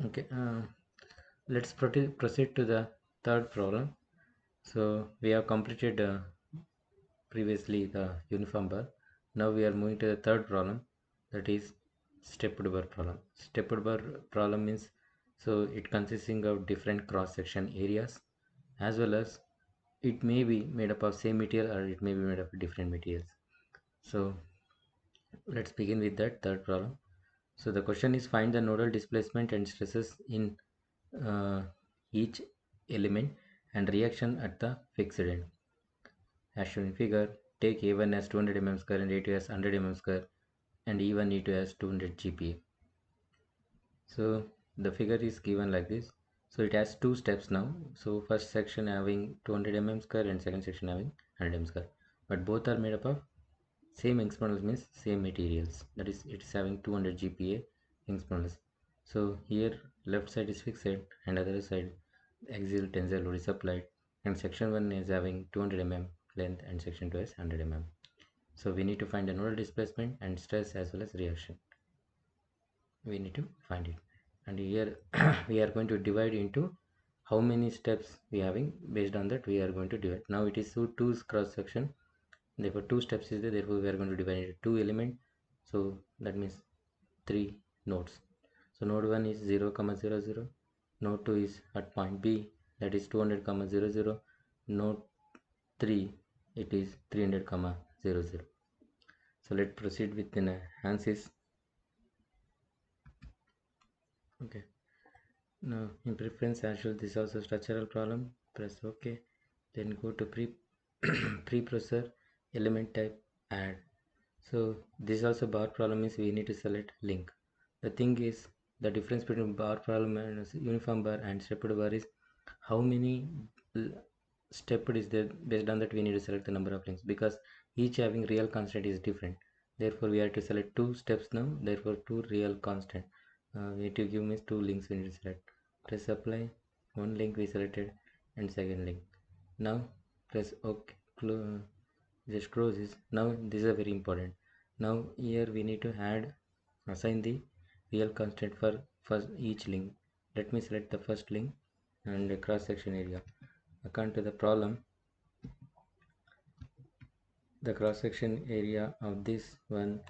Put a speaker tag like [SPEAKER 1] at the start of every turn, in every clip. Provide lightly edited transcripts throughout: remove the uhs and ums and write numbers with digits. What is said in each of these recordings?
[SPEAKER 1] Okay, let's proceed to the third problem. So we have completed previously the uniform bar. Now we are moving to the third problem, that is stepped bar problem. Stepped bar problem means, so it consisting of different cross section areas, as well as it may be made up of same material or it may be made up of different materials. So let's begin with that third problem. So the question is, find the nodal displacement and stresses in uh, each element and reaction at the fixed end. As shown in figure, take A1 as 200 mm square and A2 as 100 mm square and E1 E2 as 200 GPa. So the figure is given like this. So it has two steps now. So first section having 200 mm square and second section having 100 mm square. But both are made up of same Young's modulus, means same materials. That is, it is having 200 GPa Young's modulus. So here left side is fixed and other side axial tensile load is applied, and section 1 is having 200 mm length and section 2 is 100 mm. So we need to find the nodal displacement and stress as well as reaction. We need to find it, and here we are going to divide into how many steps we having. Based on that we are going to divide. Now it is two cross section, therefore two steps is there, therefore we are going to divide into two element. So that means three nodes. So node 1 is 0 comma 0 0, node 2 is at point B, that is 200 comma 0 0, node 3 it is 300 comma 0 0. So let's proceed with the Ansys. Okay, now in preference as usual, this is also structural problem. Press OK, then go to preprocessor, element type, add. So this also bar problem is we need to select link. The thing is, the difference between bar problem and uniform bar and stepped bar is how many stepped is there. Based on that we need to select the number of links, because each having real constant is different. Therefore we have to select two steps now, therefore two real constant. We need to give means two links we need to select. Press apply, one link we selected and second link. Now press OK, just close this. Now this is a very important. Now here we need to assign the real constant for each link. Let me select the first link and the cross section area. According to the problem, the cross section area of this one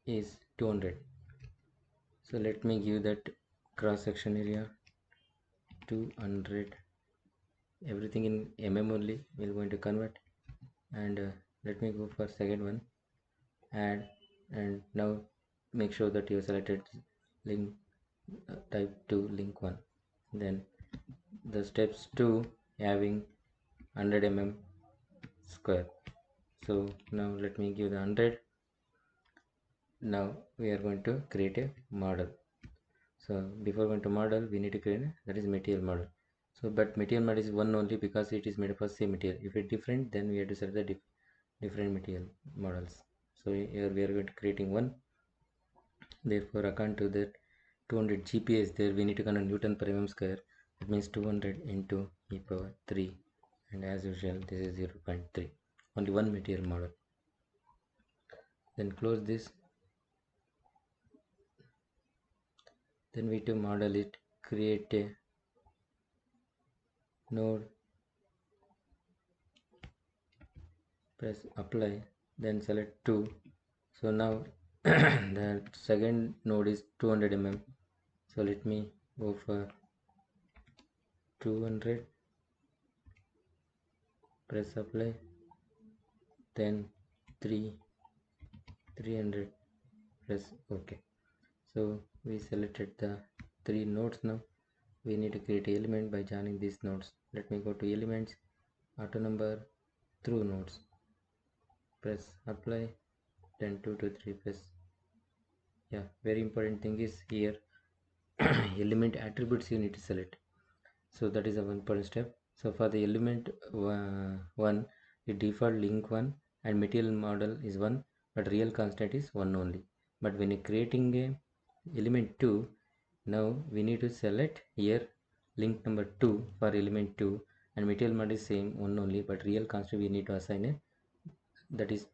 [SPEAKER 1] is 200. So let me give that cross section area 200, everything in mm only we're going to convert. And let me go for second one, add, and now make sure that you selected link type 2 link 1. Then the steps 2 having 100 mm square. So now let me give the 100. Now we are going to create a model. So before going to model we need to create that is material model. So but material model is one only because it is made up of same material. If it's different, then we have to select the different material models. So here we are going to creating one. Therefore according to that 200 GPa is there, we need to convert Newton per mm square. That means 200 into e power 3, and as usual this is 0.3, only one material model. Then close this. Then we to model it, create a node, press apply, then select 2. So now the second node is 200 mm. So let me go for 200, press apply, then 300, press OK. So we selected the three nodes. Now we need to create an element by joining these nodes. Let me go to elements, auto number, through nodes, press apply, then 2 to 3, press. Yeah, very important thing is here element attributes you need to select. So that is a one important step. So for the element 1, the default link 1 and material model is 1, but real constant is 1 only. But when you're creating a element 2, now we need to select here link number 2 for element 2, and material model is same 1 only, but real constant we need to assign a, that is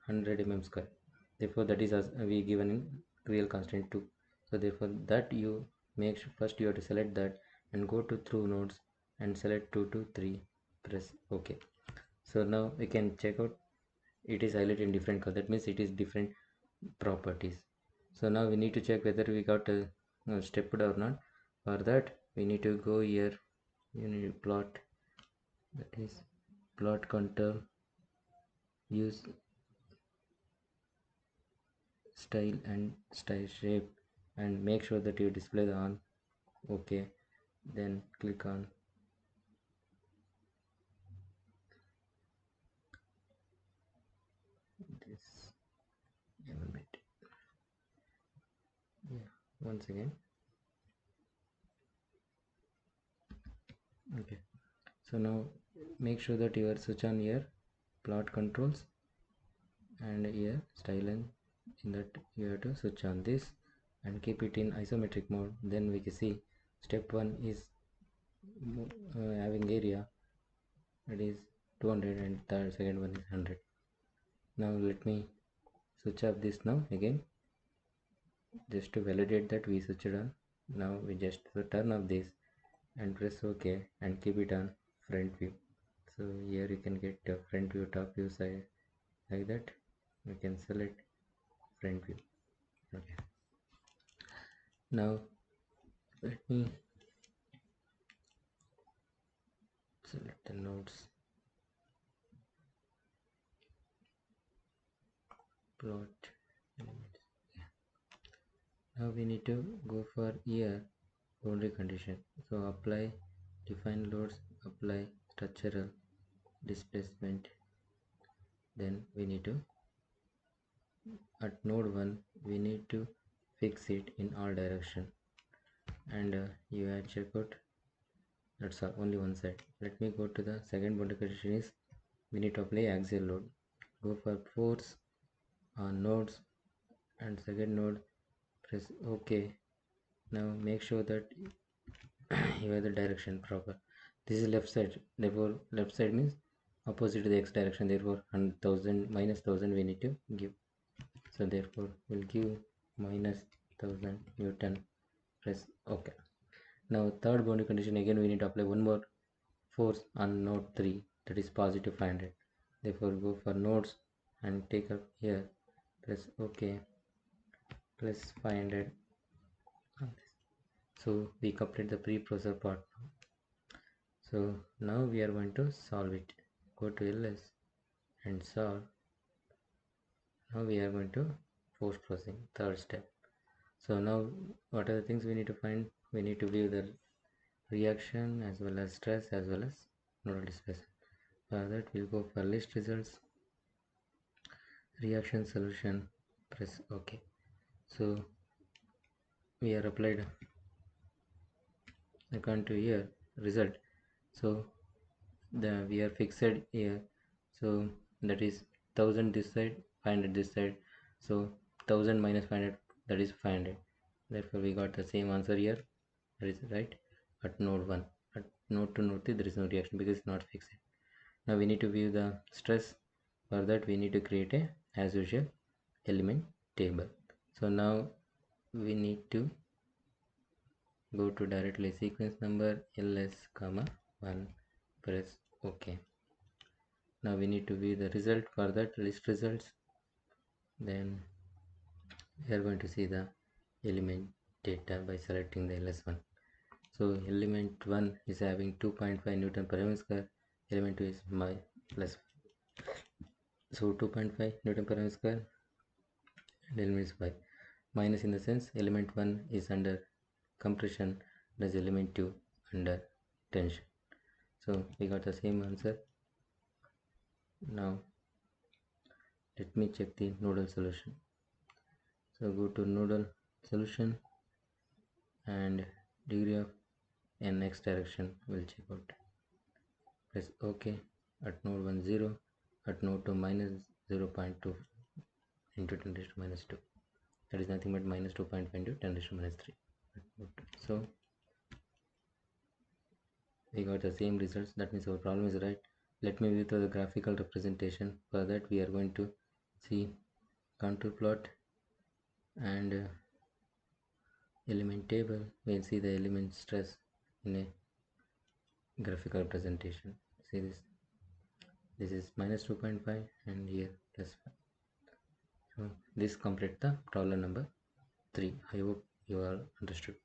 [SPEAKER 1] 100 mm square. Therefore that is as we given in real constant 2. So therefore that you make sure first you have to select that and go to through nodes and select 2 to 3, press OK. So now we can check out it is highlighted in different color, that means it is different properties. So now we need to check whether we got stepped or not. For that we need to go here, you need to plot, that is plot control, use style and style shape, and make sure that you display the on. OK, then click on this element. Yeah, once again. Okay, so now make sure that you are switch on here plot controls, and here style, and in that you have to switch on this and keep it in isometric mode. Then we can see step 1 is having area, that is 200, and the second one is 100. Now let me switch off this now again, just to validate that we switched on. Now we just turn off this and press OK and keep it on front view. So here you can get front view, top view side, like that. We can select front view. Okay, now let me select the nodes, plot elements. Yeah. Now we need to go for here boundary condition. So apply define loads, apply structural displacement. Then we need to at node 1 we need to fix it in all direction, and you have check out, that's all, only one side. Let me go to the second boundary condition is we need to apply axial load. Go for force on nodes and second node, press OK. Now make sure that you have the direction proper. This is left side, therefore left side means opposite to the x direction, therefore 1000 minus 1000 we need to give. So therefore we'll give minus 1000 Newton, press OK. Now third boundary condition, again we need to apply one more force on node 3, that is positive 500. Therefore go for nodes and take up here, press OK, plus 500 on this. So we complete the pre-processor part now. So now we are going to solve it. Go to ls and solve. Now we are going to post processing, third step. So now what are the things we need to find? We need to view the reaction as well as stress as well as nodal displacement. For that we'll go for list results, reaction solution, press OK. So we are applied according to here result. So we are fixed here, so that is 1000 this side, 500 this side. So 1000 minus 500, that is 500. Therefore we got the same answer here, that is right. At node 1, at node 2, node 3 there is no reaction because it's not fixed. Now we need to view the stress. For that we need to create a, as usual, element table. So now we need to go to directly sequence number ls comma 1, press OK. Now we need to view the result. For that list results, then we are going to see the element data by selecting the ls1. So element 1 is having 2.5 Newton per mm square, element 2 is my plus, so 2.5 Newton per mm square and element is 5. Minus in the sense element 1 is under compression, thus element 2 under tension. So we got the same answer. Now let me check the nodal solution. So go to nodal solution and degree of nx direction will check out. Press OK. At node 1 0, at node 2 minus 0.2 into 10 raised to minus 2. That is nothing but minus 2.5 into 10 raised to minus 3. So we got the same results. That means our problem is right. Let me view the graphical representation. For that we are going to see contour plot and element table, we'll see the element stress in a graphical representation. See this is minus 2.5 and here plus 5. So this complete the problem number 3. I hope you are understood.